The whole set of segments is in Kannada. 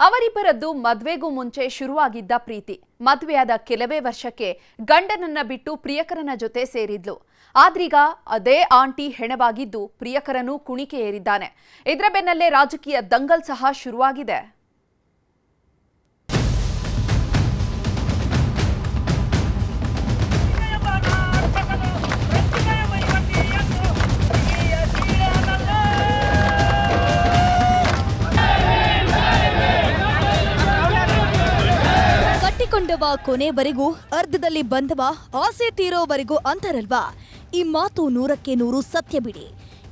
ಅವರಿಬ್ಬರದ್ದು ಮದುವೆಗೂ ಮುಂಚೆ ಶುರುವಾಗಿದ್ದ ಪ್ರೀತಿ. ಮದುವೆಯಾದ ಕೆಲವೇ ವರ್ಷಕ್ಕೆ ಗಂಡನನ್ನ ಬಿಟ್ಟು ಪ್ರಿಯಕರನ ಜೊತೆ ಸೇರಿದ್ಲು. ಆದ್ರೀಗ ಅದೇ ಆಂಟಿ ಹೆಣವಾಗಿದ್ದು ಪ್ರಿಯಕರನು ಕುಣಿಕೆ ಏರಿದ್ದಾನೆ. ಇದರ ಬೆನ್ನಲ್ಲೇ ರಾಜಕೀಯ ದಂಗಲ್ ಸಹ ಶುರುವಾಗಿದೆ. ಕಟ್ಟಿಕೊಂಡವ ಕೊನೆವರೆಗೂ, ಅರ್ಧದಲ್ಲಿ ಬಂದವ ಆಸೆ ತೀರೋವರೆಗೂ ಅಂತಾರಲ್ವಾ? ಈ ಮಾತು 100ಕ್ಕೆ 100 ಸತ್ಯ ಬಿಡಿ.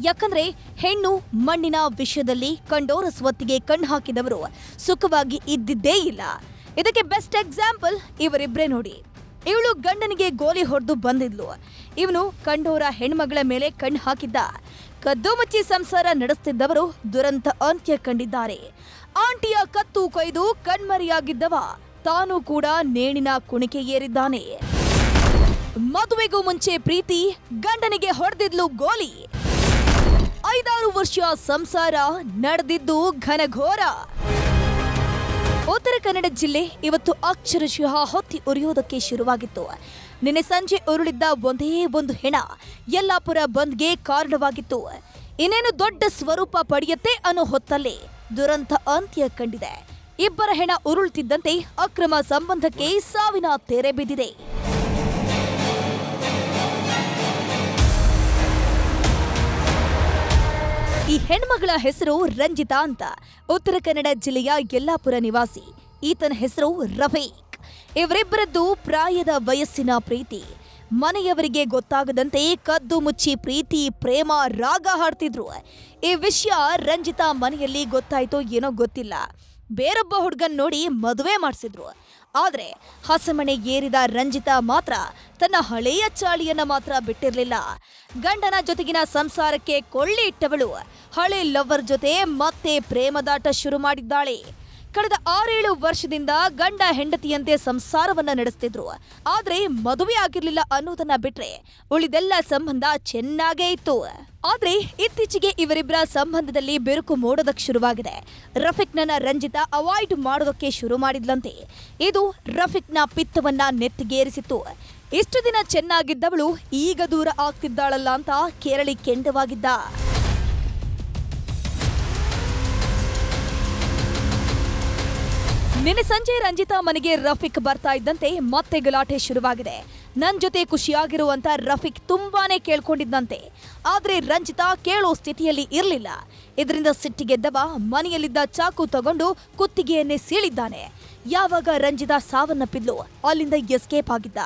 ಯಾಕಂದ್ರೆ ಹೆಣ್ಣು ಮಣ್ಣಿನ ವಿಷಯದಲ್ಲಿ ಕಂಡೋರ ಸ್ವತ್ತಿಗೆ ಕಣ್ಣು ಹಾಕಿದವರು ಸುಖವಾಗಿ ಇದ್ದಿದ್ದೇ ಇಲ್ಲ. ಇದಕ್ಕೆ ಬೆಸ್ಟ್ ಎಕ್ಸಾಂಪಲ್ ಇವರಿಬ್ರೇ ನೋಡಿ. ಇವಳು ಗಂಡನಿಗೆ ಗೋಲಿ ಹೊಡೆದು ಬಂದಿದ್ಲು. ಇವನು ಕಂಡೋರ ಹೆಣ್ಮಗಳ ಮೇಲೆ ಕಣ್ಣು ಹಾಕಿದ್ದ. ಕದ್ದು ಮುಚ್ಚಿ ಸಂಸಾರ ನಡೆಸ್ತಿದ್ದವರು ದುರಂತ ಅಂತ್ಯ ಕಂಡಿದ್ದಾರೆ. ಆಂಟಿಯ ಕತ್ತು ಕೊಯ್ದು ಕಣ್ಮರಿಯಾಗಿದ್ದವ ತಾನು ಕೂಡ ನೇಣಿನ ಕುಣಿಕೆ ಏರಿದ್ದಾನೆ. ಮದುವೆಗೂ ಮುಂಚೆ ಪ್ರೀತಿ, ಗಂಡನಿಗೆ ಹೊಡೆದಿದ್ಲು ಗೋಲಿ. 5-6 ವರ್ಷ ಸಂಸಾರ ನಡೆದಿದ್ದು ಘನಘೋರ. ಉತ್ತರ ಕನ್ನಡ ಜಿಲ್ಲೆ ಇವತ್ತು ಅಕ್ಷರಶಃ ಹೊತ್ತಿ ಉರಿಯೋದಕ್ಕೆ ಶುರುವಾಗಿತ್ತು. ನಿನ್ನೆ ಸಂಜೆ ಉರುಳಿದ್ದ ಒಂದೇ ಒಂದು ಹೆಣ ಯಲ್ಲಾಪುರ ಬಂದ್ಗೆ ಕಾರಣವಾಗಿತ್ತು. ಇನ್ನೇನು ದೊಡ್ಡ ಸ್ವರೂಪ ಪಡೆಯುತ್ತೆ ಅನ್ನೋ ಹೊತ್ತಲ್ಲೇ ದುರಂತ ಅಂತ್ಯ ಕಂಡಿದೆ. ಇಬ್ಬರ ಹೆಣ ಉರುಳುತ್ತಿದ್ದಂತೆ ಅಕ್ರಮ ಸಂಬಂಧಕ್ಕೆ ಸಾವಿನ ತೆರೆ ಬಿದ್ದಿದೆ. ಈ ಹೆಣ್ಮಗಳ ಹೆಸರು ರಂಜಿತಾ ಅಂತ. ಉತ್ತರ ಕನ್ನಡ ಜಿಲ್ಲೆಯ ಯಲ್ಲಾಪುರ ನಿವಾಸಿ. ಈತನ ಹೆಸರು ರಫೀಕ್. ಇವರಿಬ್ಬರದ್ದು ಪ್ರಾಯದ ವಯಸ್ಸಿನ ಪ್ರೀತಿ. ಮನೆಯವರಿಗೆ ಗೊತ್ತಾಗದಂತೆ ಕದ್ದು ಮುಚ್ಚಿ ಪ್ರೀತಿ ಪ್ರೇಮ ರಾಗ ಹಾಡ್ತಿದ್ರು. ಈ ವಿಷಯ ರಂಜಿತಾ ಮನೆಯಲ್ಲಿ ಗೊತ್ತಾಯ್ತೋ ಏನೋ ಗೊತ್ತಿಲ್ಲ. ಬೇರೊಬ್ಬ ಹುಡುಗನ್ ನೋಡಿ ಮದುವೆ ಮಾಡಿಸಿದ್ರು. ಆದ್ರೆ ಹಸಮಣೆ ಏರಿದ ರಂಜಿತಾ ಮಾತ್ರ ತನ್ನ ಹಳೆಯ ಚಾಳಿಯನ್ನ ಮಾತ್ರ ಬಿಟ್ಟಿರ್ಲಿಲ್ಲ. ಗಂಡನ ಜೊತೆಗಿನ ಸಂಸಾರಕ್ಕೆ ಕೊಳ್ಳಿ ಇಟ್ಟವಳು ಹಳೆ ಲವರ್ ಜೊತೆ ಮತ್ತೆ ಪ್ರೇಮದಾಟ ಶುರು ಮಾಡಿದ್ದಾಳೆ. ಕಳೆದ 6-7 ವರ್ಷದಿಂದ ಗಂಡ ಹೆಂಡತಿಯಂತೆ ಸಂಸಾರವನ್ನ ನಡೆಸ್ತಿದ್ರು. ಆದ್ರೆ ಮದುವೆ ಆಗಿರ್ಲಿಲ್ಲ ಅನ್ನೋದನ್ನ ಬಿಟ್ರೆ ಉಳಿದೆಲ್ಲ ಸಂಬಂಧ ಚೆನ್ನಾಗೇ ಇತ್ತು. ಆದ್ರೆ ಇತ್ತೀಚೆಗೆ ಇವರಿಬ್ಬರ ಸಂಬಂಧದಲ್ಲಿ ಬಿರುಕು ಮೂಡೋದಕ್ಕೆ ಶುರುವಾಗಿದೆ. ರಫೀಕ್ನ ರಂಜಿತಾ ಅವಾಯ್ಡ್ ಮಾಡೋದಕ್ಕೆ ಶುರು ಮಾಡಿದ್ಲಂತೆ. ಇದು ರಫೀಕ್ನ ಪಿತ್ತವನ್ನ ನೆತ್ತಿಗೇರಿಸಿತ್ತು. ಇಷ್ಟು ದಿನ ಚೆನ್ನಾಗಿದ್ದವಳು ಈಗ ದೂರ ಆಗ್ತಿದ್ದಾಳಲ್ಲ ಅಂತ ಕೇರಳಿ ಕೆಂಡವಾಗಿದ್ದ. ನಿನ್ನೆ ಸಂಜೆ ರಂಜಿತಾ ಮನೆಗೆ ರಫೀಕ್ ಬರ್ತಾ ಇದ್ದಂತೆ ಮತ್ತೆ ಗಲಾಟೆ ಶುರುವಾಗಿದೆ. ನನ್ ಜೊತೆ ಖುಷಿಯಾಗಿರುವಂತ ರಫೀಕ್ ತುಂಬಾನೇ ಕೇಳ್ಕೊಂಡಿದ್ದಂತೆ. ಆದ್ರೆ ರಂಜಿತಾ ಕೇಳೋ ಸ್ಥಿತಿಯಲ್ಲಿ ಇರಲಿಲ್ಲ. ಇದರಿಂದ ಸಿಟ್ಟಿಗೆದ್ದವ ಮನೆಯಲ್ಲಿದ್ದ ಚಾಕು ತಗೊಂಡು ಕುತ್ತಿಗೆಯನ್ನೇ ಸೀಳಿದ್ದಾನೆ. ಯಾವಾಗ ರಂಜಿತಾ ಸಾವನ್ನಪ್ಪಿದ್ಲು ಅಲ್ಲಿಂದ ಎಸ್ಕೇಪ್ ಆಗಿದ್ದ.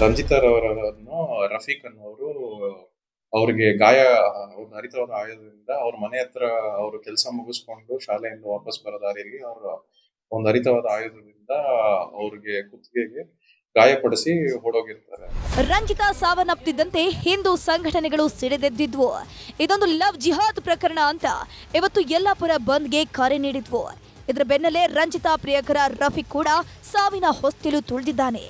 ರಂಜಿತಾರವರನ್ನು ರಫೀಕ್ ಅನ್ನೋರು ಅವ್ರಿಗೆ ಗಾಯ ಹರಿತವಾದ ಆಯುಧದಿಂದ ಅವ್ರ ಮನೆ ಹತ್ರ ಅವರು ಕೆಲಸ ಮುಗಿಸ್ಕೊಂಡು ಶಾಲೆಯಿಂದ ವಾಪಸ್ ಬರೋ ದಾರಿಯಲ್ಲಿ ಅವರು ಒಂದು ಹರಿತವಾದ ಆಯುಧದಿಂದ ಅವ್ರಿಗೆ ಕುತ್ತಿಗೆಗೆ ಗಾಯಪಡಿಸಿ ಹೊಡೋಗಿರ್ತಾರೆ. ರಂಜಿತಾ ಸಾವನ್ನಪ್ಪಿದ್ದಂತೆ ಹಿಂದೂ ಸಂಘಟನೆಗಳು ಸಿಡಿದೆದ್ದಿದ್ವು. ಇದೊಂದು ಲವ್ ಜಿಹಾದ್ ಪ್ರಕರಣ ಅಂತ ಇವತ್ತು ಯಲ್ಲಾಪುರ ಬಂದ್ಗೆ ಕರೆ ನೀಡಿದ್ವು. ಇದರ ಬೆನ್ನಲ್ಲೇ ರಂಜಿತಾ ಪ್ರಿಯಕರ ರಫೀಕ್ ಕೂಡ ಸಾವಿನ ಹೊಸ್ತಿಲು ತುಳಿದಿದ್ದಾನೆ.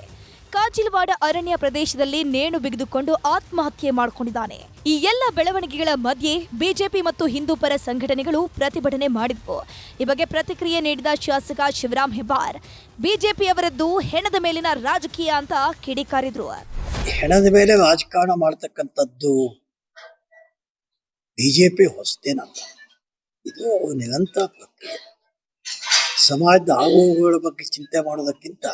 ಕಾಜಿಲ್ವಾಡ ಅರಣ್ಯ ಪ್ರದೇಶದಲ್ಲಿ ನೇಣು ಬಿಗಿದುಕೊಂಡು ಆತ್ಮಹತ್ಯೆ ಮಾಡಿಕೊಂಡಿದ್ದಾನೆ. ಈ ಎಲ್ಲ ಬೆಳವಣಿಗೆಗಳ ಮಧ್ಯೆ ಬಿಜೆಪಿ ಮತ್ತು ಹಿಂದೂ ಪರ ಸಂಘಟನೆಗಳು ಪ್ರತಿಭಟನೆ ಮಾಡಿದ್ವು. ಈ ಬಗ್ಗೆ ಪ್ರತಿಕ್ರಿಯೆ ನೀಡಿದ ಶಾಸಕ ಶಿವರಾಮ್ ಹೆಬ್ಬಾರ್ ಬಿಜೆಪಿಯವರದ್ದು ಹೆಣದ ಮೇಲಿನ ರಾಜಕೀಯ ಅಂತ ಕಿಡಿಕಾರಿದ್ರು. ಹೆಣದ ಮೇಲೆ ರಾಜಕಾರಣ ಮಾಡತಕ್ಕಂಥದ್ದು ಬಿಜೆಪಿ ಹೊಸದೇನಲ್ಲ. ಇದು ನಿರಂತರ ಪ್ರಕ್ರಿಯೆ. ಸಮಾಜದ ಆಗುಗಳ ಬಗ್ಗೆ ಚಿಂತೆ ಮಾಡೋದಕ್ಕಿಂತ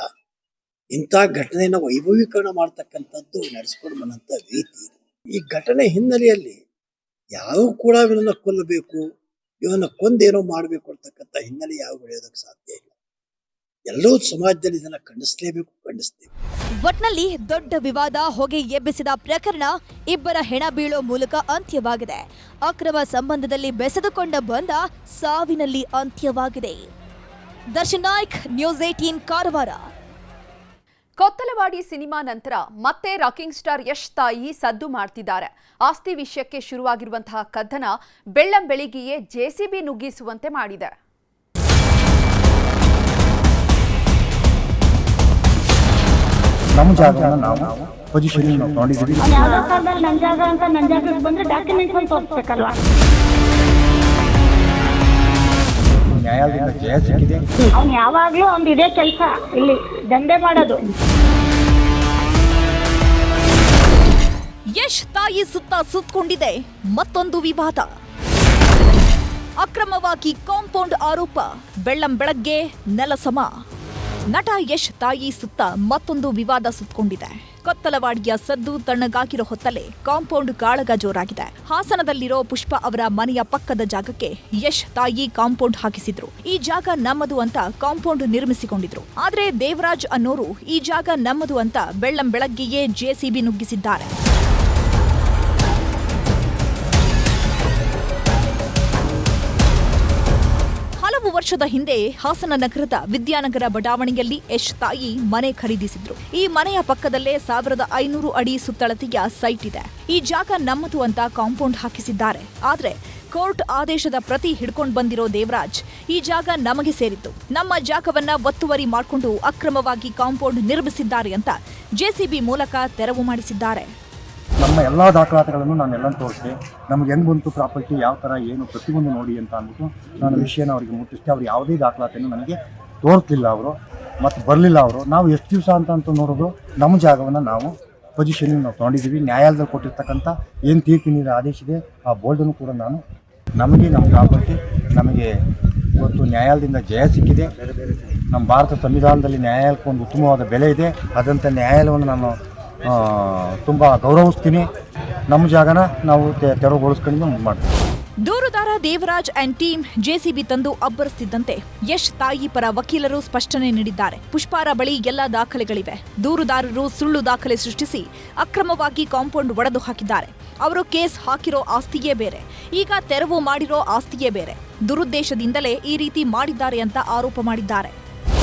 ಇಂಥ ಘಟನೆಯನ್ನು ವೈಭವೀಕರಣ ಮಾಡ್ತಕ್ಕಂಥದ್ದು ನಡೆಸ್ಕೊಂಡು ಬಂದಂಥ ರೀತಿ. ಈ ಘಟನೆ ಹಿನ್ನೆಲೆಯಲ್ಲಿ ಯಾರೂ ಕೂಡ ಇವನನ್ನ ಕೊಲ್ಲಬೇಕು, ಇವನ್ನ ಕೊಂದೇನೋ ಮಾಡಬೇಕು ಅಂತಕ್ಕಂಥ ಹಿನ್ನೆಲೆ ಯಾವ ಬೆಳೆಯೋದಕ್ಕೆ ಸಾಧ್ಯ ಇಲ್ಲ. ಎಲ್ಲರೂ ಸಮಾಜದಲ್ಲಿ ಇದನ್ನ ಖಂಡಿಸಲೇಬೇಕು, ಖಂಡಿಸ್ತೇವೆ. ಒಟ್ನಲ್ಲಿ ದೊಡ್ಡ ವಿವಾದ ಹೊಗೆ ಎಬ್ಬಿಸಿದ ಪ್ರಕರಣ ಇಬ್ಬರ ಹೆಣ ಬೀಳೋ ಮೂಲಕ ಅಂತ್ಯವಾಗಿದೆ. ಅಕ್ರಮ ಸಂಬಂಧದಲ್ಲಿ ಬೆಸೆದುಕೊಂಡ ಬಂದ ಸಾವಿನಲ್ಲಿ ಅಂತ್ಯವಾಗಿದೆ. ದರ್ಶನ್ ನಾಯ್ಕ್, ನ್ಯೂಸ್ 18 ಕಾರವಾರ. ಕೊತ್ತಲವಾಡಿ ಸಿನಿಮಾ ನಂತರ ಮತ್ತೆ ರಾಕಿಂಗ್ ಸ್ಟಾರ್ ಯಶ್ ತಾಯಿ ಸದ್ದು ಮಾಡ್ತಿದ್ದಾರೆ. ಆಸ್ತಿ ವಿಷಯಕ್ಕೆ ಶುರುವಾಗಿರುವಂತಹ ಕದನ ಬೆಳ್ಳಂಬೆಳಿಗ್ಗೆಯೇ ಜೆಸಿಬಿ ನುಗ್ಗಿಸುವಂತೆ ಮಾಡಿದೆ. ನಮ್ಮ ಜಾಗನ ನಾವು ಪೊಸಿಷನ್ ನೋಡಿದ್ವಿ. ಯಾವ ಕಾಲದಲ್ಲಿ ನನ್ನ ಜಾಗ ಅಂತ ನನ್ನ ಜಾಗಕ್ಕೆ ಬಂದ್ರೆ ಡಾಕ್ಯುಮೆಂಟ್ಸ್ ತೋರಿಸ್ಬೇಕಲ್ವಾ? ನ್ಯಾಯಾಲಯದಿಂದ ಜಯ ಸಿಕ್ಕಿದೆ. ಅವ್ನು ಯಾವಾಗ್ಲೂ ಅವ್ನ್ ಇದೇ ಕೆಲಸ, ಇಲ್ಲಿ ದಂಧೆ ಮಾಡೋದು. ಯಶ್ ತಾಯಿ ಸುತ್ತ ಸುತ್ತಕೊಂಡಿದೆ ಮತ್ತೊಂದು ವಿವಾದ. ಅಕ್ರಮವಾಗಿ ಕಾಂಪೌಂಡ್ ಆರೋಪ, ಬೆಳ್ಳಂಬೆಳಗ್ಗೆ ನೆಲಸಮ. ನಟ ಯಶ್ ತಾಯಿ ಸುತ್ತ ಮತ್ತೊಂದು ವಿವಾದ ಸುತ್ತಕೊಂಡಿದೆ. ಕೊತ್ತಲವಾಡಿಯ ಸದ್ದು ತಣ್ಣಗಾಗಿರೋ ಹೊತ್ತಲ್ಲೇ ಕಾಂಪೌಂಡ್ ಕಾಳಗ ಜೋರಾಗಿದೆ. ಹಾಸನದಲ್ಲಿರೋ ಪುಷ್ಪ ಅವರ ಮನೆಯ ಪಕ್ಕದ ಜಾಗಕ್ಕೆ ಯಶ್ ತಾಯಿ ಕಾಂಪೌಂಡ್ ಹಾಕಿಸಿದ್ರು. ಈ ಜಾಗ ನಮ್ಮದು ಅಂತ ಕಾಂಪೌಂಡ್ ನಿರ್ಮಿಸಿಕೊಂಡಿದ್ರು. ಆದ್ರೆ ದೇವರಾಜ್ ಅನ್ನೋರು ಈ ಜಾಗ ನಮ್ಮದು ಅಂತ ಬೆಳ್ಳಂಬೆಳಗ್ಗೆಯೇ ಜೆಸಿಬಿ ನುಗ್ಗಿಸಿದ್ದಾರೆ. ಹಲವು ವರ್ಷದ ಹಿಂದೆ ಹಾಸನ ನಗರದ ವಿದ್ಯಾನಗರ ಬಡಾವಣೆಯಲ್ಲಿ ಯಶ್ ತಾಯಿ ಮನೆ ಖರೀದಿಸಿದ್ರು. ಈ ಮನೆಯ ಪಕ್ಕದಲ್ಲೇ 1500 ಅಡಿ ಸುತ್ತಳತೆಯ ಸೈಟ್ ಇದೆ. ಈ ಜಾಗ ನಮ್ಮದು ಅಂತ ಕಾಂಪೌಂಡ್ ಹಾಕಿಸಿದ್ದಾರೆ. ಆದ್ರೆ ಕೋರ್ಟ್ ಆದೇಶದ ಪ್ರತಿ ಹಿಡ್ಕೊಂಡು ಬಂದಿರೋ ದೇವರಾಜ್, ಈ ಜಾಗ ನಮಗೆ ಸೇರಿತ್ತು, ನಮ್ಮ ಜಾಗವನ್ನ ಒತ್ತುವರಿ ಮಾಡಿಕೊಂಡು ಅಕ್ರಮವಾಗಿ ಕಾಂಪೌಂಡ್ ನಿರ್ಮಿಸಿದ್ದಾರೆ ಅಂತ ಜೆಸಿಬಿ ಮೂಲಕ ತೆರವು ಮಾಡಿಸಿದ್ದಾರೆ. ನಮ್ಮ ಎಲ್ಲ ದಾಖಲಾತಿಗಳನ್ನು ನಾನೆಲ್ಲ ತೋರಿಸಿದೆ. ನಮ್ಗೆ ಹೆಂಗೆ ಬಂತು ಪ್ರಾಪರ್ಟಿ, ಯಾವ ಥರ ಏನು ಪ್ರತಿಯೊಂದು ನೋಡಿ ಅಂತ ಅಂದ್ಬಿಟ್ಟು ನಾನು ವಿಷಯನ ಅವರಿಗೆ ಮುಟ್ಟಿಸಿದೆ. ಅವ್ರು ಯಾವುದೇ ದಾಖಲಾತಿಯನ್ನು ನನಗೆ ತೋರಿಸಲಿಲ್ಲ ಅವರು, ಮತ್ತು ಬರಲಿಲ್ಲ ಅವರು. ನಾವು ಎಷ್ಟು ದಿವಸ ಅಂತ ನೋಡೋದು, ನಮ್ಮ ಜಾಗವನ್ನು ನಾವು ಪೊಸಿಷನಿಗೆ ನಾವು ತೊಗೊಂಡಿದ್ದೀವಿ. ನ್ಯಾಯಾಲಯದಲ್ಲಿ ಕೊಟ್ಟಿರ್ತಕ್ಕಂಥ ಏನು ತೀರ್ಪಿನ ಆದೇಶ ಇದೆ ಆ ಬೋರ್ಡನ್ನು ಕೂಡ ನಾನು ನಮ್ಮ ಪ್ರಾಪರ್ಟಿ ನಮಗೆ ಇವತ್ತು ನ್ಯಾಯಾಲಯದಿಂದ ಜಯ ಸಿಕ್ಕಿದೆ. ನಮ್ಮ ಭಾರತ ಸಂವಿಧಾನದಲ್ಲಿ ನ್ಯಾಯಾಲಯಕ್ಕೆ ಒಂದು ಉತ್ತಮವಾದ ಬೆಲೆ ಇದೆ. ಅದಂಥ ನ್ಯಾಯಾಲಯವನ್ನು ನಾನು ತುಂಬ ಗೌರವಿಸ್ತೀನಿ. ನಮ್ಮ ಜಾಗನ ನಾವು ತೆರವುಗೊಳಿಸ್ಕೊಂಡು ಮಾಡ್ತೀವಿ. ದೂರುದಾರ ದೇವರಾಜ್ ಅಂಡ್ ಟೀಮ್ ಜೆಸಿಬಿ ತಂದು ಅಬ್ಬರಿಸುತ್ತಿದ್ದಂತೆ ಯಶ್ ತಾಯಿ ಪರ ವಕೀಲರು ಸ್ಪಷ್ಟನೆ ನೀಡಿದ್ದಾರೆ. ಪುಷ್ಪಾರ ಬಳಿ ಎಲ್ಲ ದಾಖಲೆಗಳಿವೆ. ದೂರುದಾರರು ಸುಳ್ಳು ದಾಖಲೆ ಸೃಷ್ಟಿಸಿ ಅಕ್ರಮವಾಗಿ ಕಾಂಪೌಂಡ್ ಒಡೆದು ಹಾಕಿದ್ದಾರೆ. ಅವರು ಕೇಸ್ ಹಾಕಿರೋ ಆಸ್ತಿಯೇ ಬೇರೆ, ಈಗ ತೆರವು ಮಾಡಿರೋ ಆಸ್ತಿಯೇ ಬೇರೆ. ದುರುದ್ದೇಶದಿಂದಲೇ ಈ ರೀತಿ ಮಾಡಿದ್ದಾರೆ ಅಂತ ಆರೋಪ ಮಾಡಿದ್ದಾರೆ.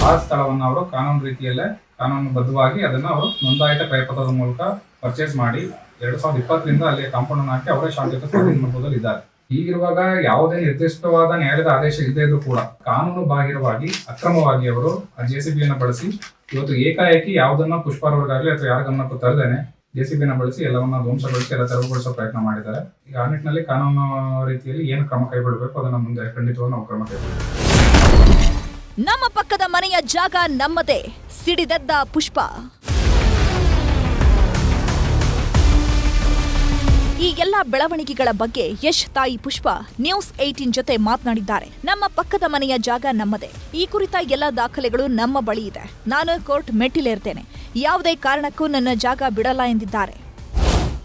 ಆ ಸ್ಥಳವನ್ನು ಅವರು ಕಾನೂನು ರೀತಿಯಲ್ಲೇ ಕಾನೂನುಬದ್ಧವಾಗಿ ಅದನ್ನು ಅವರು ನೋಂದಾಯಿತ ಕ್ರಯಪತ್ರದ ಮೂಲಕ ಪರ್ಚೇಸ್ ಮಾಡಿ 2020ರಿಂದ ಅಲ್ಲಿ ಕಾಂಪೌಂಡ್ ಹಾಕಿ ಅವರೇ ಶಾಂತಿಯುತ ಸ್ವಾಧೀನ ಮಾಡ್ಬೋದಲ್ಲಿ ಇದ್ದಾರೆ. ಹೀಗಿರುವಾಗ ಯಾವುದೇ ನಿರ್ದಿಷ್ಟವಾದ ನ್ಯಾಯಾಲಯದ ಆದೇಶ ಇಲ್ಲದೇ ಇದ್ರೂ ಕೂಡ ಕಾನೂನು ಬಾಹಿರವಾಗಿ ಅಕ್ರಮವಾಗಿ ಅವರು ಆ ಜೆಸಿಬಿಯನ್ನು ಬಳಸಿ ಇವತ್ತು ಏಕಾಏಕಿ ಯಾವುದನ್ನ ಪುಷ್ಪಾರವರಿಗಾಗಲಿ ಅಥವಾ ಯಾರ ಗಮನಕ್ಕೂ ತರದೇನೆ ಜೆಸಿಬಿಯನ್ನು ಬಳಸಿ ಎಲ್ಲವನ್ನ ಧ್ವಂಸಗೊಳಿಸಿ ಎಲ್ಲ ತೆರವುಗೊಳಿಸೋ ಪ್ರಯತ್ನ ಮಾಡಿದ್ದಾರೆ. ಈಗ ಆ ನಿಟ್ಟಿನಲ್ಲಿ ಕಾನೂನು ರೀತಿಯಲ್ಲಿ ಏನು ಕ್ರಮ ಕೈಗೊಳ್ಳಬೇಕು ಅದನ್ನು ಮುಂದೆ ಖಂಡಿತವಾಗಿ ನಾವು ಕ್ರಮ ಕೈಗೊಳ್ಳಬೇಕು. ನಮ್ಮ ಪಕ್ಕದ ಮನೆಯ ಜಾಗ ನಮ್ಮದೇ, ಸಿಡಿದೆದ್ದ ಪುಷ್ಪ. ಈ ಎಲ್ಲ ಬೆಳವಣಿಗೆಗಳ ಬಗ್ಗೆ ಯಶ್ ತಾಯಿ ಪುಷ್ಪ ನ್ಯೂಸ್ 18 ಜೊತೆ ಮಾತನಾಡಿದ್ದಾರೆ. ನಮ್ಮ ಪಕ್ಕದ ಮನೆಯ ಜಾಗ ನಮ್ಮದೇ. ಈ ಕುರಿತ ಎಲ್ಲ ದಾಖಲೆಗಳು ನಮ್ಮ ಬಳಿ ಇದೆ. ನಾನು ಕೋರ್ಟ್ ಮೆಟ್ಟಿಲೇರ್ತೇನೆ. ಯಾವುದೇ ಕಾರಣಕ್ಕೂ ನನ್ನ ಜಾಗ ಬಿಡಲ್ಲ ಎಂದಿದ್ದಾರೆ.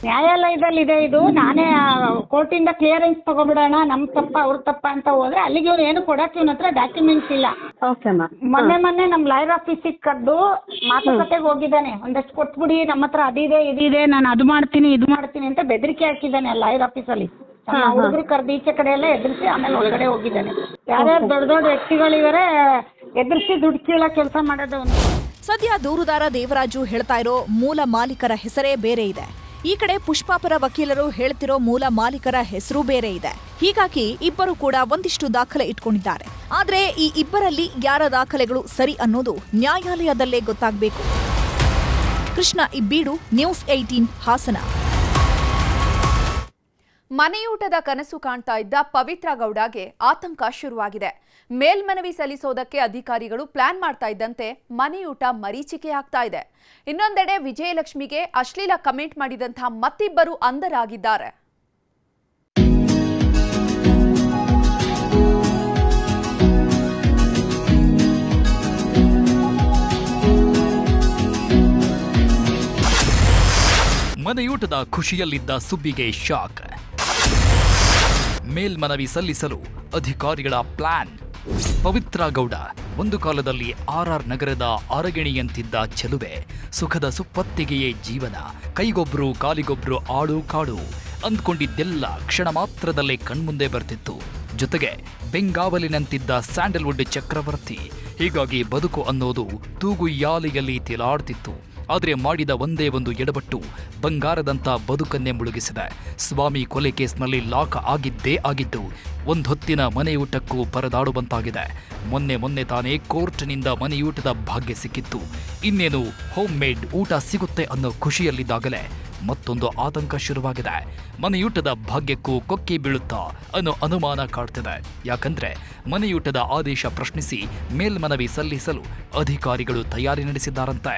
ನ್ಯಾಯಾಲಯದಲ್ಲಿದೆ ಇದು. ನಾನೇ ಕೋರ್ಟಿಂದ ಕ್ಲಿಯರೆನ್ಸ್ ತಗೊಬಿಡೋಣ, ನಮ್ ತಪ್ಪ ಅವ್ರ ತಪ್ಪ ಅಂತ ಹೋದ್ರೆ ಅಲ್ಲಿಗೆ ಇವ್ರು ಏನು ಕೊಡಕ್ಕೆ ಇವನ ಹತ್ರ ಡಾಕ್ಯುಮೆಂಟ್ಸ್ ಇಲ್ಲ. ಮೊನ್ನೆ ನಮ್ ಲಾಯರ್ ಆಫೀಸಿಗೆ ಕರೆದು ಮಾತುಕತೆಗೆ ಹೋಗಿದ್ದಾನೆ. ಒಂದಷ್ಟು ಕೊಟ್ಬಿಡಿ, ನಮ್ಮ ಹತ್ರ ಅದಿದೆ ಇದಿದೆ, ನಾನು ಅದು ಮಾಡ್ತೀನಿ ಇದು ಮಾಡ್ತೀನಿ ಅಂತ ಬೆದರಿಕೆ ಹಾಕಿದ್ದಾನೆ ಲಾಯರ್ ಆಫೀಸಲ್ಲಿ. ಹುಡುಗರು ಕರೆದು ಈಚೆ ಕಡೆ ಎಲ್ಲ ಎದುರಿಸಿ ಆಮೇಲೆ ಒಳಗಡೆ ಹೋಗಿದ್ದಾನೆ. ಯಾರ್ಯಾರು ದೊಡ್ಡ ದೊಡ್ಡ ವ್ಯಕ್ತಿಗಳಿವರೆ ಎದುರಿಸಿ ದುಡ್ಡು ಕೀಳೋ ಕೆಲಸ ಮಾಡೋದು. ಸದ್ಯ ದೂರುದಾರ ದೇವರಾಜು ಹೇಳ್ತಾ ಇರೋ ಮೂಲ ಮಾಲೀಕರ ಹೆಸರೇ ಬೇರೆ ಇದೆ. ಈ ಕಡೆ ಪುಷ್ಪಾಪರ ವಕೀಲರು ಹೇಳ್ತಿರೋ ಮೂಲ ಮಾಲೀಕರ ಹೆಸರು ಬೇರೆ ಇದೆ. ಹೀಗಾಗಿ ಇಬ್ಬರು ಕೂಡ ಒಂದಿಷ್ಟು ದಾಖಲೆ ಇಟ್ಕೊಂಡಿದ್ದಾರೆ. ಆದ್ರೆ ಈ ಇಬ್ಬರಲ್ಲಿ ಯಾರ ದಾಖಲೆಗಳು ಸರಿ ಅನ್ನೋದು ನ್ಯಾಯಾಲಯದಲ್ಲೇ ಗೊತ್ತಾಗಬೇಕು. ಕೃಷ್ಣ ಇಬ್ಬೀಡು, ನ್ಯೂಸ್ 18 ಹಾಸನ. ಮನೆಯೂಟದ ಕನಸು ಕಾಣ್ತಾ ಇದ್ದ ಪವಿತ್ರ ಗೌಡಗೆ ಆತಂಕ ಶುರುವಾಗಿದೆ. ಮೇಲ್ಮನವಿ ಸಲ್ಲಿಸೋದಕ್ಕೆ ಅಧಿಕಾರಿಗಳು ಪ್ಲಾನ್ ಮಾಡ್ತಾ ಇದ್ದಂತೆ ಮನೆಯೂಟ ಮರೀಚಿಕೆ ಆಗ್ತಾ ಇದೆ. ಇನ್ನೊಂದೆಡೆ ವಿಜಯಲಕ್ಷ್ಮಿಗೆ ಅಶ್ಲೀಲ ಕಮೆಂಟ್ ಮಾಡಿದಂತಹ ಮತ್ತಿಬ್ಬರು ಅಂಧರಾಗಿದ್ದಾರೆ. ಮನೆಯೂಟದ ಖುಷಿಯಲ್ಲಿದ್ದ ಸುಬ್ಬಿಗೆ ಶಾಕ್. ಮೇಲ್ಮನವಿ ಸಲ್ಲಿಸಲು ಅಧಿಕಾರಿಗಳ ಪ್ಲಾನ್. ಪವಿತ್ರ ಗೌಡ ಒಂದು ಕಾಲದಲ್ಲಿ RR ನಗರದ ಅರಗಿಣಿಯಂತಿದ್ದ ಚೆಲುವೆ. ಸುಖದ ಸುಪ್ಪತ್ತಿಗೆಯೇ ಜೀವನ. ಕೈಗೊಬ್ರು ಕಾಲಿಗೊಬ್ರು ಆಡು ಕಾಡು ಅಂದ್ಕೊಂಡಿದ್ದೆಲ್ಲ ಕ್ಷಣ ಮಾತ್ರದಲ್ಲೇ ಕಣ್ಮುಂದೆ ಬರ್ತಿತ್ತು. ಜೊತೆಗೆ ಬೆಂಗಾವಲಿನಂತಿದ್ದ ಸ್ಯಾಂಡಲ್ವುಡ್ ಚಕ್ರವರ್ತಿ. ಹೀಗಾಗಿ ಬದುಕು ಅನ್ನೋದು ತೂಗುಯ್ಯಾಲೆಯಲ್ಲಿ ತೇಲಾಡ್ತಿತ್ತು. ಆದರೆ ಮಾಡಿದ ಒಂದೇ ಒಂದು ಎಡವಟ್ಟು ಬಂಗಾರದಂಥ ಬದುಕನ್ನೇ ಮುಳುಗಿಸಿದೆ. ಸ್ವಾಮಿ ಕೊಲೆ ಕೇಸ್ನಲ್ಲಿ ಲಾಕ್ ಆಗಿದ್ದೇ ಆಗಿದ್ದು ಒಂದೊತ್ತಿನ ಮನೆಯೂಟಕ್ಕೂ ಪರದಾಡುವಂತಾಗಿದೆ. ಮೊನ್ನೆ ತಾನೇ ಕೋರ್ಟ್ನಿಂದ ಮನೆಯೂಟದ ಭಾಗ್ಯ ಸಿಕ್ಕಿತ್ತು. ಇನ್ನೇನು ಹೋಮ್ ಮೇಡ್ ಊಟ ಸಿಗುತ್ತೆ ಅನ್ನೋ ಖುಷಿಯಲ್ಲಿದ್ದಾಗಲೇ ಮತ್ತೊಂದು ಆತಂಕ ಶುರುವಾಗಿದೆ. ಮನೆಯೂಟದ ಭಾಗ್ಯಕ್ಕೂ ಕೊಕ್ಕೆ ಬೀಳುತ್ತಾ ಅನ್ನೋ ಅನುಮಾನ ಕಾಡ್ತಿದೆ. ಯಾಕಂದ್ರೆ ಮನೆಯೂಟದ ಆದೇಶ ಪ್ರಶ್ನಿಸಿ ಮೇಲ್ಮನವಿ ಸಲ್ಲಿಸಲು ಅಧಿಕಾರಿಗಳು ತಯಾರಿ ನಡೆಸಿದ್ದಾರಂತೆ.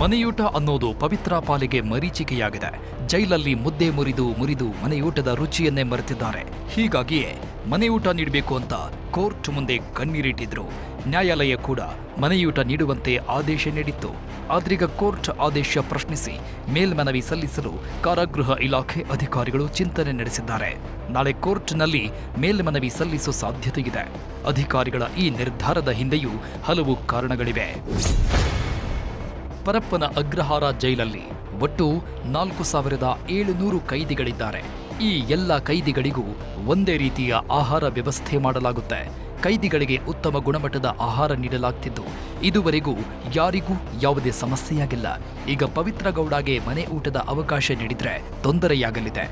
ಮನೆಯೂಟ ಅನ್ನೋದು ಪವಿತ್ರ ಪಾಲಿಗೆ ಮರೀಚಿಕೆಯಾಗಿದೆ. ಜೈಲಲ್ಲಿ ಮುದ್ದೆ ಮುರಿದು ಮನೆಯೂಟದ ರುಚಿಯನ್ನೇ ಮರೆತಿದ್ದಾರೆ. ಹೀಗಾಗಿಯೇ ಮನೆಯೂಟ ನೀಡಬೇಕು ಅಂತ ಕೋರ್ಟ್ ಮುಂದೆ ಕಣ್ಣೀರಿಟ್ಟಿದ್ರು. ನ್ಯಾಯಾಲಯ ಕೂಡ ಮನೆಯೂಟ ನೀಡುವಂತೆ ಆದೇಶ ನೀಡಿತ್ತು. ಆದ್ರೀಗ ಕೋರ್ಟ್ ಆದೇಶ ಪ್ರಶ್ನಿಸಿ ಮೇಲ್ಮನವಿ ಸಲ್ಲಿಸಲು ಕಾರಾಗೃಹ ಇಲಾಖೆ ಅಧಿಕಾರಿಗಳು ಚಿಂತನೆ ನಡೆಸಿದ್ದಾರೆ. ನಾಳೆ ಕೋರ್ಟ್ನಲ್ಲಿ ಮೇಲ್ಮನವಿ ಸಲ್ಲಿಸುವ ಸಾಧ್ಯತೆಯಿದೆ. ಅಧಿಕಾರಿಗಳ ಈ ನಿರ್ಧಾರದ ಹಿಂದೆಯೂ ಹಲವು ಕಾರಣಗಳಿವೆ. ಪರಪ್ಪನ ಅಗ್ರಹಾರ ಜೈಲಲ್ಲಿ ಒಟ್ಟು 4700 ಕೈದಿಗಳಿದ್ದಾರೆ. ಈ ಎಲ್ಲ ಕೈದಿಗಳಿಗೂ ಒಂದೇ ರೀತಿಯ ಆಹಾರ ವ್ಯವಸ್ಥೆ ಮಾಡಲಾಗುತ್ತೆ. ಕೈದಿಗಳಿಗೆ ಉತ್ತಮ ಗುಣಮಟ್ಟದ ಆಹಾರ ನೀಡಲಾಗ್ತಿದ್ದು ಇದುವರೆಗೂ ಯಾರಿಗೂ ಯಾವುದೇ ಸಮಸ್ಯೆಯಾಗಿಲ್ಲ. ಈಗ ಪವಿತ್ರ ಗೌಡಗೆ ಮನೆ ಊಟದ ಅವಕಾಶ ನೀಡಿದ್ರೆ ತೊಂದರೆಯಾಗಲಿದೆ.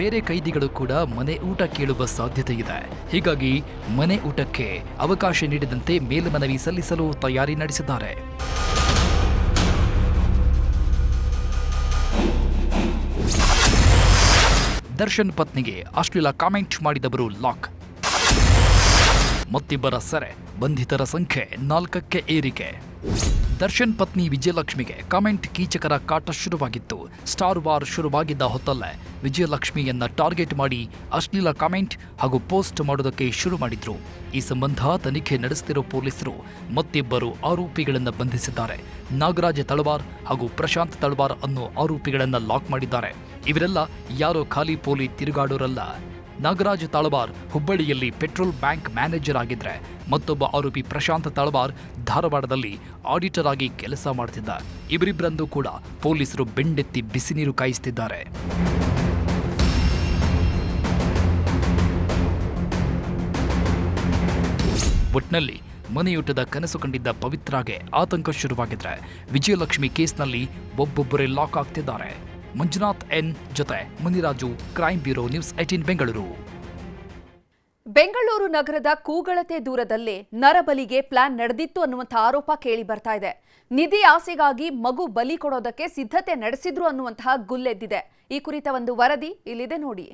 ಬೇರೆ ಕೈದಿಗಳು ಕೂಡ ಮನೆ ಊಟ ಕೇಳುವ ಸಾಧ್ಯತೆ ಇದೆ. ಹೀಗಾಗಿ ಮನೆ ಊಟಕ್ಕೆ ಅವಕಾಶ ನೀಡಿದಂತೆ ಮೇಲ್ಮನವಿ ಸಲ್ಲಿಸಲು ತಯಾರಿ ನಡೆಸಿದ್ದಾರೆ. ದರ್ಶನ್ ಪತ್ನಿಗೆ ಅಶ್ಲೀಲ ಕಾಮೆಂಟ್ ಮಾಡಿದವರು ಲಾಕ್. ಮತ್ತಿಬ್ಬರ ಸೆರೆ, ಬಂಧಿತರ ಸಂಖ್ಯೆ 4ಕ್ಕೆ ಏರಿಕೆ. ದರ್ಶನ್ ಪತ್ನಿ ವಿಜಯಲಕ್ಷ್ಮಿಗೆ ಕಾಮೆಂಟ್ ಕೀಚಕರ ಕಾಟ ಶುರುವಾಗಿತ್ತು. ಸ್ಟಾರ್ ವಾರ್ ಶುರುವಾಗಿದ್ದ ಹೊತ್ತಲ್ಲೇ ವಿಜಯಲಕ್ಷ್ಮಿಯನ್ನ ಟಾರ್ಗೆಟ್ ಮಾಡಿ ಅಶ್ಲೀಲ ಕಾಮೆಂಟ್ ಹಾಗೂ ಪೋಸ್ಟ್ ಮಾಡೋದಕ್ಕೆ ಶುರು ಮಾಡಿದ್ರು. ಈ ಸಂಬಂಧ ತನಿಖೆ ನಡೆಸುತ್ತಿರೋ ಪೊಲೀಸರು ಮತ್ತಿಬ್ಬರು ಆರೋಪಿಗಳನ್ನು ಬಂಧಿಸಿದ್ದಾರೆ. ನಾಗರಾಜ್ ತಳವಾರ್ ಹಾಗೂ ಪ್ರಶಾಂತ್ ತಳವಾರ್ ಅನ್ನೋ ಆರೋಪಿಗಳನ್ನು ಲಾಕ್ ಮಾಡಿದ್ದಾರೆ. ಇವರೆಲ್ಲ ಯಾರೋ ಖಾಲಿ ಪೋಲಿ ತಿರುಗಾಡೋರಲ್ಲ. ನಾಗರಾಜ್ ತಳವಾರ್ ಹುಬ್ಬಳ್ಳಿಯಲ್ಲಿ ಪೆಟ್ರೋಲ್ ಬ್ಯಾಂಕ್ ಮ್ಯಾನೇಜರ್ ಆಗಿದ್ರೆ ಮತ್ತೊಬ್ಬ ಆರೋಪಿ ಪ್ರಶಾಂತ್ ತಳವಾರ್ ಧಾರವಾಡದಲ್ಲಿ ಆಡಿಟರ್ ಆಗಿ ಕೆಲಸ ಮಾಡ್ತಿದ್ದ. ಇವರಿಬ್ಬರನ್ನೂ ಕೂಡ ಪೊಲೀಸರು ಬೆಂಡೆತ್ತಿ ಬಿಸಿ ನೀರು ಕಾಯಿಸುತ್ತಿದ್ದಾರೆ. ಒಟ್ನಲ್ಲಿ ಮನೆಯೂಟದ ಕನಸು ಕಂಡಿದ್ದ ಪವಿತ್ರಾಗೆ ಆತಂಕ ಶುರುವಾಗಿದ್ರೆ ವಿಜಯಲಕ್ಷ್ಮಿ ಕೇಸ್ನಲ್ಲಿ ಒಬ್ಬೊಬ್ಬರೇ ಲಾಕ್ ಆಗ್ತಿದ್ದಾರೆ. ಮಂಜುನಾಥ್ ಎನ್ ಜೊತೆ Muniraju, crime bureau, news 18 Bengaluru. Bengaluru ನಗರದ ಕೂಗಳತೆ ದೂರದಲ್ಲೇ ನರಬಲಿಗೆ ಪ್ಲಾನ್ ನಡೆದಿತ್ತು ಅನ್ನುವಂಥ ಆರೋಪ ಕೇಳಿ ಬರ್ತಾ ಇದೆ. ನಿಧಿ ಆಸೆಗಾಗಿ ಮಗು ಬಲಿ ಕೊಡೋದಕ್ಕೆ ಸಿದ್ಧತೆ ನಡೆಸಿದ್ರು ಅನ್ನುವಂತಹ ಗುಲ್ಲೆದ್ದಿದೆ. ಈ ಕುರಿತ ಒಂದು ವರದಿ ಇಲ್ಲಿದೆ ನೋಡಿ.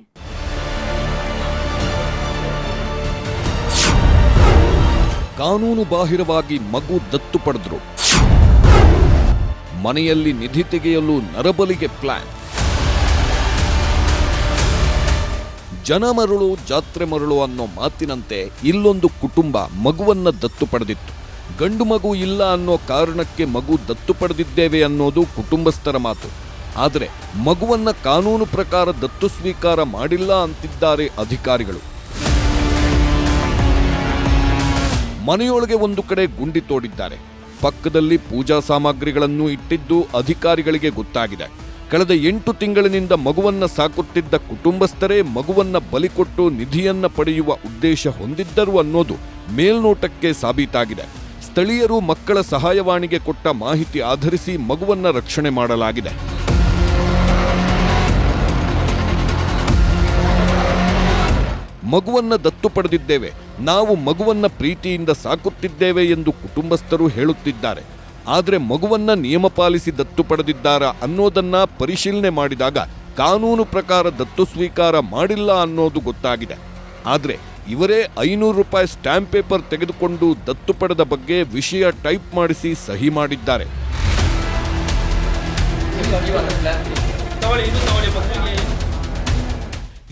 ಕಾನೂನು ಬಾಹಿರವಾಗಿ ಮಗು ದತ್ತು ಪಡೆದ್ರು. ಮನೆಯಲ್ಲಿ ನಿಧಿ ತೆಗೆಯಲು ನರಬಲಿಗೆ ಪ್ಲಾನ್. ಜನ ಮರಳು ಜಾತ್ರೆ ಮರಳು ಅನ್ನೋ ಮಾತಿನಂತೆ ಇಲ್ಲೊಂದು ಕುಟುಂಬ ಮಗುವನ್ನ ದತ್ತು ಪಡೆದಿತ್ತು. ಗಂಡು ಮಗು ಇಲ್ಲ ಅನ್ನೋ ಕಾರಣಕ್ಕೆ ಮಗು ದತ್ತು ಪಡೆದಿದ್ದೇವೆ ಅನ್ನೋದು ಕುಟುಂಬಸ್ಥರ ಮಾತು. ಆದರೆ ಮಗುವನ್ನ ಕಾನೂನು ಪ್ರಕಾರ ದತ್ತು ಸ್ವೀಕಾರ ಮಾಡಿಲ್ಲ ಅಂತಿದ್ದಾರೆ ಅಧಿಕಾರಿಗಳು. ಮನೆಯೊಳಗೆ ಒಂದು ಕಡೆ ಗುಂಡಿ ತೋಡಿದ್ದಾರೆ. ಪಕ್ಕದಲ್ಲಿ ಪೂಜಾ ಸಾಮಗ್ರಿಗಳನ್ನು ಇಟ್ಟಿದ್ದು ಅಧಿಕಾರಿಗಳಿಗೆ ಗೊತ್ತಾಗಿದೆ. ಕಳೆದ 8 ತಿಂಗಳಿನಿಂದ ಮಗುವನ್ನ ಸಾಕುತ್ತಿದ್ದ ಕುಟುಂಬಸ್ಥರೇ ಮಗುವನ್ನ ಬಲಿಕೊಟ್ಟು ನಿಧಿಯನ್ನ ಪಡೆಯುವ ಉದ್ದೇಶ ಹೊಂದಿದ್ದರು ಅನ್ನೋದು ಮೇಲ್ನೋಟಕ್ಕೆ ಸಾಬೀತಾಗಿದೆ. ಸ್ಥಳೀಯರು ಮಕ್ಕಳ ಸಹಾಯವಾಣಿಗೆ ಕೊಟ್ಟ ಮಾಹಿತಿ ಆಧರಿಸಿ ಮಗುವನ್ನ ರಕ್ಷಣೆ ಮಾಡಲಾಗಿದೆ. ಮಗುವನ್ನ ದತ್ತು ಪಡೆದಿದ್ದೇವೆ, ನಾವು ಮಗುವನ್ನ ಪ್ರೀತಿಯಿಂದ ಸಾಕುತ್ತಿದ್ದೇವೆ ಎಂದು ಕುಟುಂಬಸ್ಥರು ಹೇಳುತ್ತಿದ್ದಾರೆ. ಆದರೆ ಮಗುವನ್ನ ನಿಯಮ ಪಾಲಿಸಿ ದತ್ತು ಪಡೆದಿದ್ದಾರಾ ಅನ್ನೋದನ್ನ ಪರಿಶೀಲನೆ ಮಾಡಿದಾಗ ಕಾನೂನು ಪ್ರಕಾರ ದತ್ತು ಸ್ವೀಕಾರ ಮಾಡಿಲ್ಲ ಅನ್ನೋದು ಗೊತ್ತಾಗಿದೆ. ಆದರೆ ಇವರೇ 500 ರೂಪಾಯಿ ಸ್ಟ್ಯಾಂಪ್ ಪೇಪರ್ ತೆಗೆದುಕೊಂಡು ದತ್ತು ಪಡೆದ ಬಗ್ಗೆ ವಿಷಯ ಟೈಪ್ ಮಾಡಿಸಿ ಸಹಿ ಮಾಡಿದ್ದಾರೆ.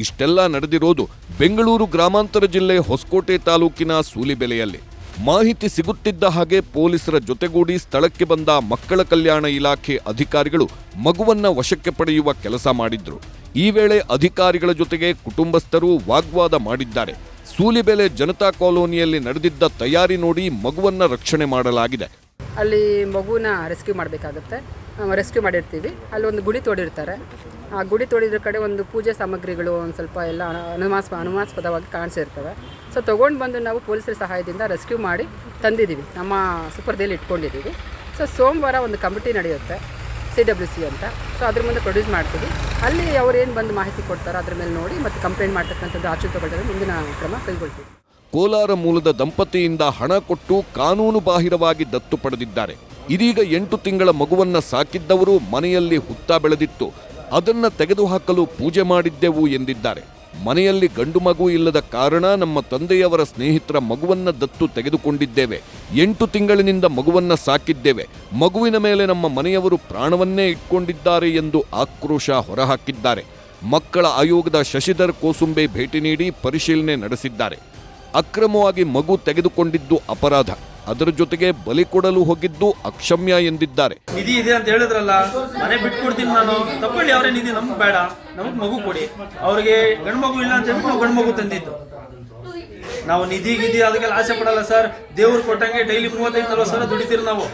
ಇಷ್ಟೆಲ್ಲ ನಡೆದಿರೋದು ಬೆಂಗಳೂರು ಗ್ರಾಮಾಂತರ ಜಿಲ್ಲೆ ಹೊಸಕೋಟೆ ತಾಲೂಕಿನ ಸೂಲಿಬೆಲೆಯಲ್ಲಿ. ಮಾಹಿತಿ ಸಿಗುತ್ತಿದ್ದ ಹಾಗೆ ಪೊಲೀಸರ ಜೊತೆಗೂಡಿ ಸ್ಥಳಕ್ಕೆ ಬಂದ ಮಕ್ಕಳ ಕಲ್ಯಾಣ ಇಲಾಖೆ ಅಧಿಕಾರಿಗಳು ಮಗುವನ್ನ ವಶಕ್ಕೆ ಪಡೆಯುವ ಕೆಲಸ ಮಾಡಿದ್ರು. ಈ ವೇಳೆ ಅಧಿಕಾರಿಗಳ ಜೊತೆಗೆ ಕುಟುಂಬಸ್ಥರು ವಾಗ್ವಾದ ಮಾಡಿದ್ದಾರೆ. ಸೂಲಿಬೆಲೆ ಜನತಾ ಕಾಲೋನಿಯಲ್ಲಿ ನಡೆದಿದ್ದ ತಯಾರಿ ನೋಡಿ ಮಗುವನ್ನ ರಕ್ಷಣೆ ಮಾಡಲಾಗಿದೆ. ಅಲ್ಲಿ ಮಗುನ ರೆಸ್ಕ್ಯೂ ಮಾಡಬೇಕಾಗುತ್ತೆ. ರೆಸ್ಕ್ಯೂ ಮಾಡಿರ್ತೀವಿ. ಅಲ್ಲಿ ಒಂದು ಗುಡಿ ತೋಡಿರ್ತಾರೆ. ಆ ಗುಡಿ ತೋಡಿದ್ರ ಕಡೆ ಒಂದು ಪೂಜೆ ಸಾಮಗ್ರಿಗಳು ಒಂದು ಸ್ವಲ್ಪ ಎಲ್ಲ ಅನುಮಾನಾಸ್ಪದವಾಗಿ ಕಾಣಿಸಿರ್ತವೆ. ಸೊ ತೊಗೊಂಡು ಬಂದು ನಾವು ಪೊಲೀಸರ ಸಹಾಯದಿಂದ ರೆಸ್ಕ್ಯೂ ಮಾಡಿ ತಂದಿದ್ದೀವಿ. ನಮ್ಮ ಸುಪರ್ದಿಯಲ್ಲಿ ಇಟ್ಕೊಂಡಿದ್ದೀವಿ. ಸೊ ಸೋಮವಾರ ಒಂದು ಕಮಿಟಿ ನಡೆಯುತ್ತೆ, CWC ಅಂತ. ಸೊ ಅದ್ರ ಮುಂದೆ ಪ್ರೊಡ್ಯೂಸ್ ಮಾಡ್ತೀವಿ. ಅಲ್ಲಿ ಅವ್ರು ಏನು ಬಂದು ಮಾಹಿತಿ ಕೊಡ್ತಾರೋ ಅದ್ರ ಮೇಲೆ ನೋಡಿ ಮತ್ತು ಕಂಪ್ಲೇಂಟ್ ಮಾಡ್ತಕ್ಕಂಥದ್ದು ಆಚೆ ತಗೊಳ್ಳಿದ್ರೆ ಮುಂದಿನ ಕ್ರಮ ಕೈಗೊಳ್ತೀವಿ. ಕೋಲಾರ ಮೂಲದ ದಂಪತಿಯಿಂದ ಹಣ ಕೊಟ್ಟು ಕಾನೂನು ಬಾಹಿರವಾಗಿ ದತ್ತು ಪಡೆದಿದ್ದಾರೆ. ಇದೀಗ 8 ತಿಂಗಳ ಮಗುವನ್ನ ಸಾಕಿದ್ದವರು ಮನೆಯಲ್ಲಿ ಹುತ್ತ ಬೆಳೆದಿತ್ತು, ಅದನ್ನ ತೆಗೆದುಹಾಕಲು ಪೂಜೆ ಮಾಡಿದ್ದೆವು ಎಂದಿದ್ದಾರೆ. ಮನೆಯಲ್ಲಿ ಗಂಡು ಮಗು ಇಲ್ಲದ ಕಾರಣ ನಮ್ಮ ತಂದೆಯವರ ಸ್ನೇಹಿತರ ಮಗುವನ್ನ ದತ್ತು ತೆಗೆದುಕೊಂಡಿದ್ದೇವೆ. 8 ತಿಂಗಳಿನಿಂದ ಮಗುವನ್ನ ಸಾಕಿದ್ದೇವೆ. ಮಗುವಿನ ಮೇಲೆ ನಮ್ಮ ಮನೆಯವರು ಪ್ರಾಣವನ್ನೇ ಇಟ್ಕೊಂಡಿದ್ದಾರೆ ಎಂದು ಆಕ್ರೋಶ ಹೊರಹಾಕಿದ್ದಾರೆ. ಮಕ್ಕಳ ಆಯೋಗದ ಶಶಿಧರ್ ಕೋಸುಂಬೆ ಭೇಟಿ ನೀಡಿ ಪರಿಶೀಲನೆ ನಡೆಸಿದ್ದಾರೆ. ಅಕ್ರಮವಾಗಿ ಮಗು ತೆಗೆದುಕೊಂಡಿದ್ದು ಅಪರಾಧ, ಅದರ ಜೊತೆಗೆ ಬಲಿ ಕೊಡಲು ಹೋಗಿದ್ದು ಅಕ್ಷಮ್ಯ ಎಂದಿದ್ದಾರೆ. ನಿಧಿ ಇದೆ ಅಂತ ಹೇಳಿದ್ರಲ್ಲ, ಮನೆ ಬಿಟ್ಕೊಡ್ತೀನಿ ನಾನು, ತಗೊಳ್ಳಿ ಅವರೇ ನಿಧಿ, ನಮ್ಗೆ ಬೇಡ, ನಮಗ್ ಮಗು ಕೊಡಿ. ಅವ್ರಿಗೆ ಗಂಡು ಮಗು ಇಲ್ಲ ಅಂತ ಹೇಳ್ಬಿಟ್ಟು ನಾವು ಗಂಡು ಮಗು ತಂದಿದ್ದು. ನಾವು ನಿಧಿ ಅದಕ್ಕೆಲ್ಲ ಆಸೆ ಪಡಲ್ಲ ಸರ್. ದೇವ್ರು ಕೊಟ್ಟಂಗೆ ಡೈಲಿ 35-40 ಸಾವಿರ ದುಡಿತೀರಿ ನಾವು.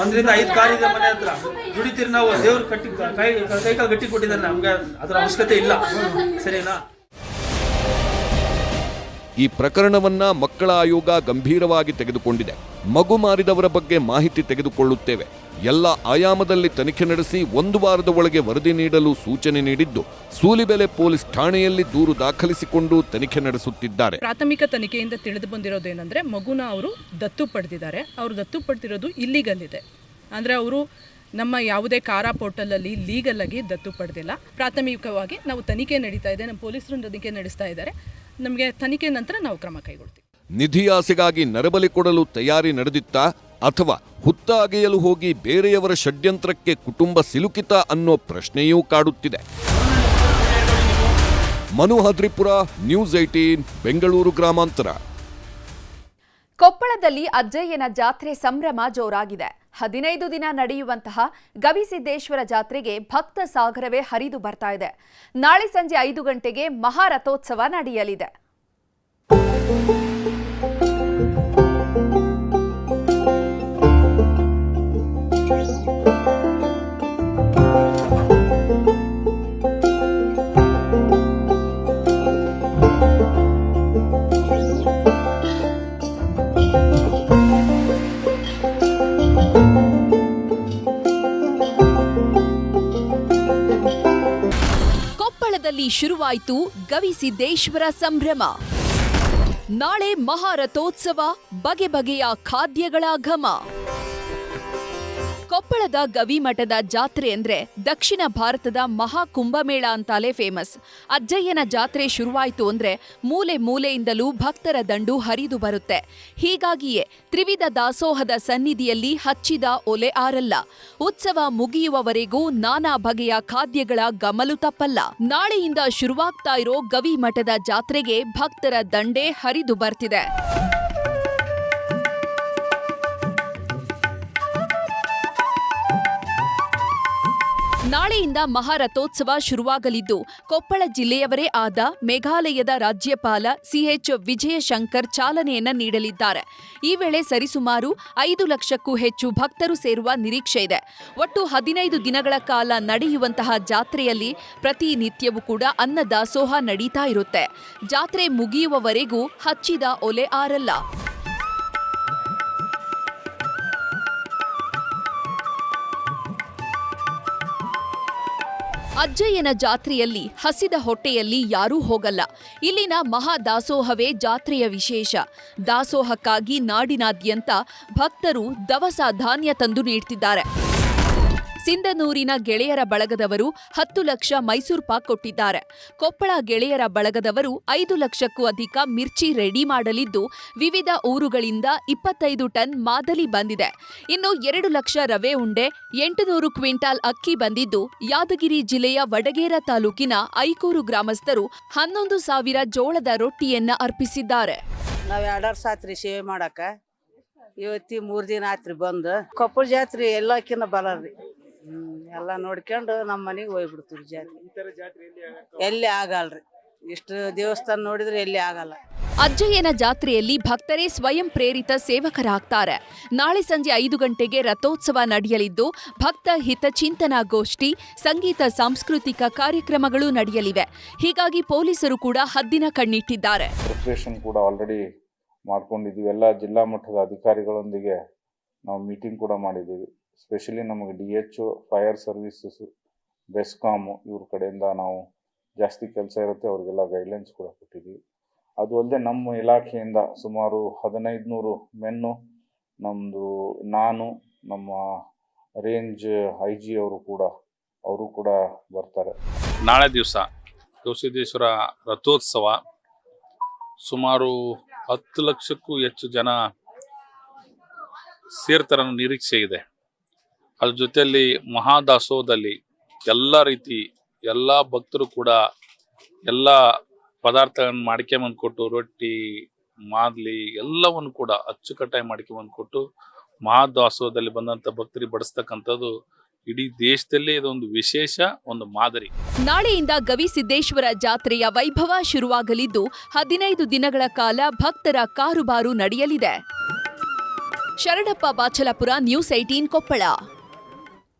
1 ರಿಂದ 5 ಕಾರ್ ಇದೆ ಮನೆ ಹತ್ರ, ದುಡಿತೀರಿ ನಾವು. ದೇವ್ರು ಕೈಕಾಲು ಗಟ್ಟಿ ಕೊಟ್ಟಿದ್ದಾನೆ, ನಮ್ಗೆ ಅದರ ಅವಶ್ಯಕತೆ ಇಲ್ಲ, ಸರಿನಾ? ಈ ಪ್ರಕರಣವನ್ನ ಮಕ್ಕಳ ಆಯೋಗ ಗಂಭೀರವಾಗಿ ತೆಗೆದುಕೊಂಡಿದೆ. ಮಗು ಮಾರಿದವರ ಬಗ್ಗೆ ಮಾಹಿತಿ ತೆಗೆದುಕೊಳ್ಳುತ್ತೇವೆ. ಎಲ್ಲ ಆಯಾಮದಲ್ಲಿ ತನಿಖೆ ನಡೆಸಿ 1 ವಾರದ ಒಳಗೆ ವರದಿ ನೀಡಲು ಸೂಚನೆ ನೀಡಿದ್ದು, ಸೂಲಿಬೆಲೆ ಪೊಲೀಸ್ ಠಾಣೆಯಲ್ಲಿ ದೂರು ದಾಖಲಿಸಿಕೊಂಡು ತನಿಖೆ ನಡೆಸುತ್ತಿದ್ದಾರೆ. ಪ್ರಾಥಮಿಕ ತನಿಖೆಯಿಂದ ತಿಳಿದು ಬಂದಿರೋದೇನೆಂದರೆ, ಮಗುನ ಅವರು ದತ್ತು ಪಡೆದಿದ್ದಾರೆ. ಅವರು ದತ್ತು ಪಡೆದಿರೋದು ಇಲ್ಲಿಗಲ್ ಇದೆ, ಅಂದರೆ ಅವರು ನಮ್ಮ ಯಾವುದೇ ಕಾರಾ ಪೋರ್ಟಲಲ್ಲಿ ಲೀಗಲ್ ಆಗಿ ದತ್ತು ಪಡೆದಿಲ್ಲ. ಪ್ರಾಥಮಿಕವಾಗಿ ನಾವು ತನಿಖೆ ನಡೀತಾ ಇದೆ, ನಮ್ಮ ಪೊಲೀಸರು ತನಿಖೆ ನಡೆಸ್ತಾ ಇದ್ದಾರೆ. ನಮಗೆ ತನಿಖೆ ನಂತರ ನಾವು ಕ್ರಮ ಕೈಗೊಳ್ತೀವಿ. ನಿಧಿ ಆಸೆಗಾಗಿ ನರಬಲಿ ಕೊಡಲು ತಯಾರಿ ನಡೆದಿತ್ತಾ ಅಥವಾ ಹುತ್ತ ಅಗೆಯಲು ಹೋಗಿ ಬೇರೆಯವರ ಷಡ್ಯಂತ್ರಕ್ಕೆ ಕುಟುಂಬ ಸಿಲುಕಿತ ಅನ್ನೋ ಪ್ರಶ್ನೆಯೂ ಕಾಡುತ್ತಿದೆ. ಮನು ಹದ್ರಿಪುರ, ನ್ಯೂಸ್ 18, ಬೆಂಗಳೂರು ಗ್ರಾಮಾಂತರ. ಕೊಪ್ಪಳದಲ್ಲಿ ಅಜ್ಜಯ್ಯನ ಜಾತ್ರೆ ಸಂಭ್ರಮ ಜೋರಾಗಿದೆ. 15 ದಿನ ನಡೆಯುವಂತಹ ಗವಿಸಿದ್ದೇಶ್ವರ ಜಾತ್ರೆಗೆ ಭಕ್ತ ಸಾಗರವೇ ಹರಿದು ಬರ್ತಾ ಇದೆ. ನಾಳೆ ಸಂಜೆ 5 ಗಂಟೆಗೆ ಮಹಾರಥೋತ್ಸವ ನಡೆಯಲಿದೆ. ಕೊಪ್ಪಳದಲ್ಲಿ ಶುರುವಾಯಿತು ಗವಿಸಿದ್ದೇಶ್ವರ ಸಂಭ್ರಮ. ನಾಳೆ ಮಹಾರಥೋತ್ಸವ, ಬಗೆ ಬಗೆಯ ಖಾದ್ಯಗಳ ಘಮ. ಕೊಪ್ಪಳದ ಗವಿಮಠದ ಜಾತ್ರೆ ಅಂದ್ರೆ ದಕ್ಷಿಣ ಭಾರತದ ಮಹಾ ಕುಂಭಮೇಳ ಅಂತಾಲೇ ಫೇಮಸ್. ಅಜ್ಜಯ್ಯನ ಜಾತ್ರೆ ಶುರುವಾಯಿತು ಅಂದ್ರೆ ಮೂಲೆ ಮೂಲೆಯಿಂದಲೂ ಭಕ್ತರ ದಂಡು ಹರಿದು ಬರುತ್ತೆ. ಹೀಗಾಗಿಯೇ ತ್ರಿವಿಧ ದಾಸೋಹದ ಸನ್ನಿಧಿಯಲ್ಲಿ ಹಚ್ಚಿದ ಒಲೆ ಆರಲ್ಲ. ಉತ್ಸವ ಮುಗಿಯುವವರೆಗೂ ನಾನಾ ಬಗೆಯ ಖಾದ್ಯಗಳ ಗಮಲು ತಪ್ಪಲ್ಲ. ನಾಳೆಯಿಂದ ಶುರುವಾಗ್ತಾ ಇರೋ ಗವಿಮಠದ ಜಾತ್ರೆಗೆ ಭಕ್ತರ ದಂಡೇ ಹರಿದು ಬರ್ತಿದೆ. ನಾಳೆಯಿಂದ ಮಹಾರಥೋತ್ಸವ ಶುರುವಾಗಲಿದ್ದು, ಕೊಪ್ಪಳ ಜಿಲ್ಲೆಯವರೇ ಆದ ಮೇಘಾಲಯದ ರಾಜ್ಯಪಾಲ ಸಿಎಚ್ ವಿಜಯಶಂಕರ್ ಚಾಲನೆಯನ್ನ ನೀಡಲಿದ್ದಾರೆ. ಈ ವೇಳೆ ಸರಿಸುಮಾರು 5 ಲಕ್ಷಕ್ಕೂ ಹೆಚ್ಚು ಭಕ್ತರು ಸೇರುವ ನಿರೀಕ್ಷೆ ಇದೆ. ಒಟ್ಟು 15 ದಿನಗಳ ಕಾಲ ನಡೆಯುವಂತಹ ಜಾತ್ರೆಯಲ್ಲಿ ಪ್ರತಿನಿತ್ಯವೂ ಕೂಡ ಅನ್ನದಾಸೋಹ ನಡೀತಾ ಇರುತ್ತೆ. ಜಾತ್ರೆ ಮುಗಿಯುವವರೆಗೂ ಹಚ್ಚಿದ ಒಲೆ ಆರಲ್ಲ. ಅಜ್ಜಯ್ಯನ ಜಾತ್ರೆಯಲ್ಲಿ ಹಸಿದ ಹೊಟ್ಟೆಯಲ್ಲಿ ಯಾರೂ ಹೋಗಲ್ಲ. ಇಲ್ಲಿನ ಮಹಾದಾಸೋಹವೇ ಜಾತ್ರೆಯ ವಿಶೇಷ. ದಾಸೋಹಕ್ಕಾಗಿ ನಾಡಿನಾದ್ಯಂತ ಭಕ್ತರು ದವಸ ಧಾನ್ಯ ತಂದು ನೀಡ್ತಿದ್ದಾರೆ. ಸಿಂಧನೂರಿನ ಗೆಳೆಯರ ಬಳಗದವರು 10 ಲಕ್ಷ ಮೈಸೂರು ಪಾಕ್ ಕೊಟ್ಟಿದ್ದಾರೆ. ಕೊಪ್ಪಳ ಗೆಳೆಯರ ಬಳಗದವರು 5 ಲಕ್ಷಕ್ಕೂ ಅಧಿಕ ಮಿರ್ಚಿ ರೆಡಿ ಮಾಡಲಿದ್ದು, ವಿವಿಧ ಊರುಗಳಿಂದ 25 ಟನ್ ಮಾದಲಿ ಬಂದಿದೆ. ಇನ್ನು 2 ಲಕ್ಷ ರವೆ ಉಂಡೆ, 800 ಕ್ವಿಂಟಾಲ್ ಅಕ್ಕಿ ಬಂದಿದ್ದು, ಯಾದಗಿರಿ ಜಿಲ್ಲೆಯ ವಡಗೇರ ತಾಲೂಕಿನ ಐಕೂರು ಗ್ರಾಮಸ್ಥರು 11,000 ಜೋಳದ ರೊಟ್ಟಿಯನ್ನ ಅರ್ಪಿಸಿದ್ದಾರೆ. ನಾವ್ 2 ವರ್ಷ ಆತ್ರಿ ಸೇವೆ ಮಾಡಾಕ, ಇವತ್ತಿ 3 ದಿನ ಆತ್ರಿ ಬಂದು. ಕೊಪ್ಪಳ ಜಾತ್ರೆ ಎಲ್ಲಕ್ಕಿನ್ನ ಬಲರಿ, ಎಲ್ಲ ನೋಡ್ಕೊಂಡು ನಮ್ಮ ಮನೆಗೆ ಹೋಗ್ಬಿಡ್ತೀವಿ. ಜಾತ್ರೆ ಎಲ್ಲಿ ಆಗಲ್ರಿ, ಇಷ್ಟು ದೇವಸ್ಥಾನ ನೋಡಿದ್ರೆ ಎಲ್ಲಿ ಆಗಲ್ಲ. ಅಜ್ಜಯ್ಯನ ಜಾತ್ರೆಯಲ್ಲಿ ಭಕ್ತರೇ ಸ್ವಯಂ ಪ್ರೇರಿತ ಸೇವಕರಾಗ್ತಾರೆ. ನಾಳೆ ಸಂಜೆ 5 ಗಂಟೆಗೆ ರಥೋತ್ಸವ ನಡೆಯಲಿದ್ದು, ಭಕ್ತ ಹಿತಚಿಂತನಾ ಗೋಷ್ಠಿ, ಸಂಗೀತ, ಸಾಂಸ್ಕೃತಿಕ ಕಾರ್ಯಕ್ರಮಗಳು ನಡೆಯಲಿವೆ. ಹೀಗಾಗಿ ಪೊಲೀಸರು ಕೂಡ ಹದ್ದಿನ ಕಣ್ಣಿಟ್ಟಿದ್ದಾರೆ. ಪ್ರಿಪರೇಷನ್ ಕೂಡ ಆಲ್ರೆಡಿ ಮಾಡ್ಕೊಂಡಿದ್ದೀವಿ. ಎಲ್ಲ ಜಿಲ್ಲಾ ಮಟ್ಟದ ಅಧಿಕಾರಿಗಳೊಂದಿಗೆ ನಾವು ಮೀಟಿಂಗ್ ಕೂಡ ಮಾಡಿದ್ದೀವಿ. ಸ್ಪೆಷಲಿ ನಮಗೆ DHO, ಫೈರ್ ಸರ್ವಿಸಸ್, ಬೆಸ್ಕಾಮ್ ಇವ್ರ ಕಡೆಯಿಂದ ನಾವು ಜಾಸ್ತಿ ಕೆಲಸ ಇರುತ್ತೆ, ಅವ್ರಿಗೆಲ್ಲ ಗೈಡ್ಲೈನ್ಸ್ ಕೂಡ ಕೊಟ್ಟಿದ್ದೀವಿ. ಅದು ಅಲ್ಲದೆ ನಮ್ಮ ಇಲಾಖೆಯಿಂದ ಸುಮಾರು 1500 ಮೆನ್ನು, ನಾನು ನಮ್ಮ ರೇಂಜ್ IG ಅವರು ಕೂಡ ಬರ್ತಾರೆ. ನಾಳೆ ದಿವಸ ಗವಿಸಿದ್ದೇಶ್ವರ ರಥೋತ್ಸವ, ಸುಮಾರು 10 ಲಕ್ಷಕ್ಕೂ ಹೆಚ್ಚು ಜನ ಸೇರ್ತರ ನಿರೀಕ್ಷೆ ಇದೆ. ಅದ್ರ ಜೊತೆಯಲ್ಲಿ ಮಹಾದಾಸೋಹದಲ್ಲಿ ಎಲ್ಲ ಭಕ್ತರು ಕೂಡ ಎಲ್ಲ ಪದಾರ್ಥಗಳನ್ನು ಮಾಡ್ಕೊಂಬಂದ್ಕೊಟ್ಟು, ರೊಟ್ಟಿ ಮಾದ್ಲಿ ಎಲ್ಲವನ್ನು ಕೂಡ ಅಚ್ಚುಕಟ್ಟಾಗಿ ಮಾಡ್ಕೊಂಬಂದ್ಕೊಟ್ಟು ಮಹಾದಾಸೋಹದಲ್ಲಿ ಬಂದಂಥ ಭಕ್ತರಿಗೆ ಬಡಿಸ್ತಕ್ಕಂಥದ್ದು ಇಡೀ ದೇಶದಲ್ಲೇ ಇದೊಂದು ವಿಶೇಷ ಒಂದು ಮಾದರಿ. ನಾಳೆಯಿಂದ ಗವಿಸಿದ್ದೇಶ್ವರ ಜಾತ್ರೆಯ ವೈಭವ ಶುರುವಾಗಲಿದ್ದು 15 ದಿನಗಳ ಕಾಲ ಭಕ್ತರ ಕಾರುಬಾರು ನಡೆಯಲಿದೆ. ಶರಣಪ್ಪ ಬಾಚಲಪುರ, ನ್ಯೂಸ್ 18 ಕೊಪ್ಪಳ.